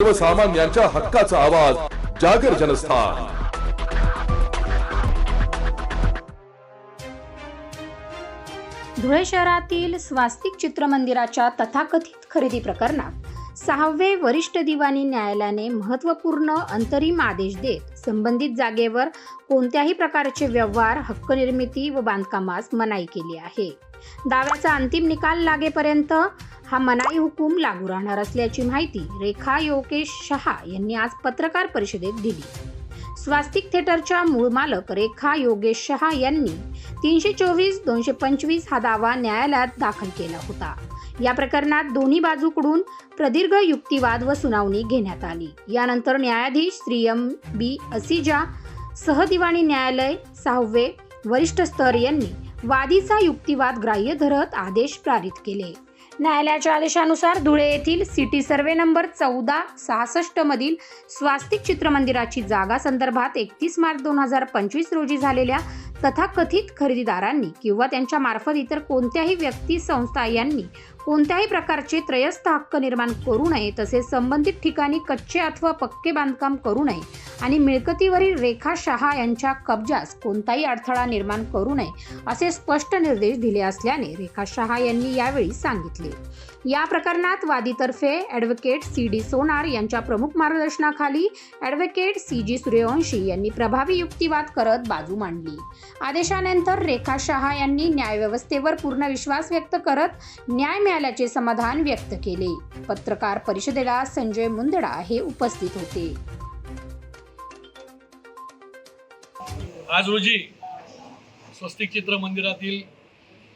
सर्वसामान्यांच्या हक्काचा आवाज जागर जनस्थान। धुळे शहरातील स्वास्तिक चित्रमंदिराच्या तथाकथित खरेदी प्रकरणात 6वे वरिष्ठ दिवाणी न्यायालयाने महत्त्वपूर्ण अंतरिम आदेश देत संबंधित जागेवर कोणत्याही प्रकारचे व्यवहार, हक्क निर्मिती व बांधकामास मनाई केली आहे। दाव्याचा अंतिम निकाल लागेपर्यंत हा मनाई हुकूम लागू राहणार असल्याची माहिती रेखा योगेश शहा यांनी आज पत्रकार परिषदेत दिली। स्वास्तिक थिएटरच्या मूळ मालक रेखा योगेश शहा यांनी 324/225 हा दावा न्यायालयात दाखल केला होता। या प्रकरणात दोन्ही बाजूकडून प्रदीर्घ युक्तिवाद व सुनावणी घेण्यात आली। यानंतर न्यायाधीश श्री M.B. असिजा सहदिवाणी न्यायालय 6वे वरिष्ठ स्तर यांनी वादीचा युक्तिवाद ग्राह्य धरत आदेश पारित केले। न्यायालयाच्या आदेशानुसार धुळे येथील सिटी सर्वे नंबर 1466 मधील स्वास्तिक चित्रमंदिराची जागा संदर्भात 31 मार्च 2025 रोजी झालेल्या तथाकथित खरेदीदारांनी किंवा त्यांच्या मार्फत इतर कोणत्याही व्यक्ती, संस्था यांनी कोणत्याही प्रकारचे त्रयस्थ हक्क निर्माण करू नये, तसेच संबंधित ठिकाणी कच्चे अथवा पक्के बांधकाम करू नये आणि मिळकतीवरील रेखा शहा यांच्या कब्जास कोणताही अडथळा निर्माण करू नये असे स्पष्ट निर्देश दिले असल्याने रेखा शहा यांनी यावेळी सांगितले। या प्रकरणात वादीतर्फे ॲडव्होकेट C.D. सोनार यांच्या प्रमुख मार्गदर्शनाखाली ॲडव्होकेट C.G. सूर्यवंशी यांनी प्रभावी युक्तिवाद करत बाजू मांडली। आदेशानंतर रेखा शहा यांनी न्यायव्यवस्थेवर पूर्ण विश्वास व्यक्त करत न्याय मिळाल्याचे समाधान व्यक्त केले। पत्रकार परिषदेला संजय मुंदडा हे उपस्थित होते। आज रोजी स्वस्तिक चित्र मंदिरातील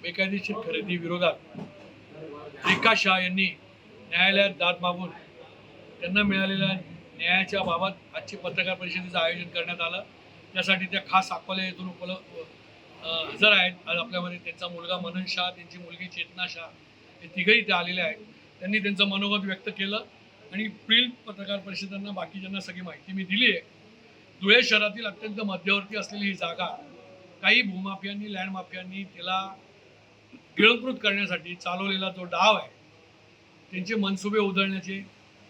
बेकायदेशीर खरेदी विरोधात रेखा शहा यांनी न्यायालयात दाद मागून त्यांना मिळालेल्या न्यायाच्या बाबत आजची पत्रकार परिषदेचं आयोजन करण्यात आलं। त्यासाठी त्या खास अकोला येथून हजर आहेत। आज आपल्यामध्ये त्यांचा मुलगा मनन शहा, त्यांची मुलगी चेतना शहा हे तिघही इथे आलेले आहेत। त्यांनी त्यांचं मनोगत व्यक्त केलं आणि पुढील पत्रकार परिषदांना बाकीच्यांना सगळी माहिती मी दिली आहे। धुळे शहरातील अत्यंत मध्यवर्ती असलेली ही जागा काही भूमाफियांनी, लँड माफियांनी तिला गिळंकृत करण्यासाठी चालवलेला जो डाव आहे, त्यांचे मनसुबे उधळण्याचे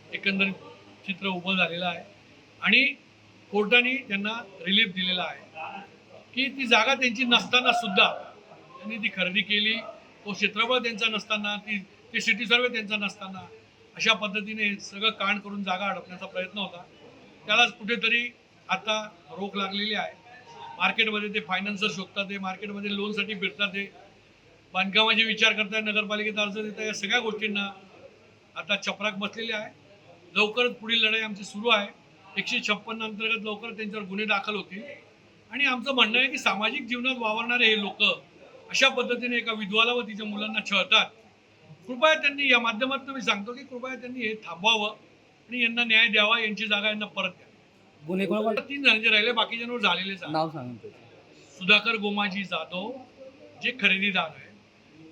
एकंदरीत चित्र उभं झालेलं आहे आणि कोर्टाने त्यांना रिलीफ दिलेला आहे की ती जागा त्यांची नसताना सुद्धा त्यांनी ती खरेदी केली। तो क्षेत्रफळ त्यांचा नसताना, ती सिटी सर्वे त्यांचा नसताना अशा पद्धतीने सगळं कांड करून जागा अडकण्याचा प्रयत्न होता। त्यालाच कुठेतरी आता रोख लागलेली आहे। मार्केटमध्ये ते फायनान्सर शोधतात, ते मार्केटमध्ये लोनसाठी फिरतात, ते बांधकामाचे विचार करतात, नगरपालिकेत अर्ज देतात, या सगळ्या गोष्टींना आता चपराक बसलेली आहे। लवकरच पुढील लढाई आमची सुरू आहे। 156 अंतर्गत लवकर त्यांच्यावर गुन्हे दाखल होतील आणि आमचं म्हणणं आहे की सामाजिक जीवनात वावरणारे हे लोक अशा पद्धतीने एका विधवाला व तिच्या मुलांना छळतात। कृपया त्यांनी या माध्यमातून मी सांगतो की कृपया त्यांनी हे थांबवावं आणि यांना न्याय द्यावा, यांची जागा यांना परत द्या। गुन्हे 3 जण जे राहिले, बाकीच्यांवर झालेलेच नाव सांगतो। सुधाकर गोमाजी जाधव जे खरेदीदार आहे,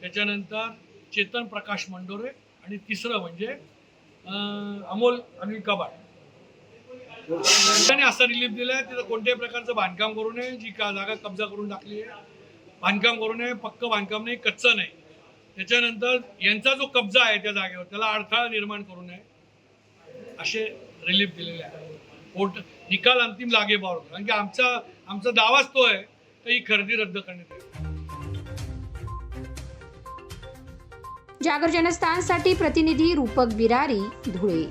त्याच्यानंतर चेतन प्रकाश मंडोरे आणि तिसरं म्हणजे अमोल अनिल कबाड। त्यांनी असा रिलीफ दिलाय तिथं कोणत्याही प्रकारचं बांधकाम करू नये, जी जागा कब्जा करून टाकली आहे, बांधकाम करू नये, पक्क बांधकाम नाही, कच्चं नाही। त्याच्यानंतर यांचा जो कब्जा आहे त्या जागेवर त्याला अडथळा निर्माण करू नये असे रिलीफ दिलेले आहे। कोर्ट निकाल अंतिम लागेबावर, कारण की आमचा दावाच तो आहे तर ही खरेदी रद्द करण्यात येईल। जागर जनस्थानसाठी प्रतिनिधी रूपक बिरारी, धुळे।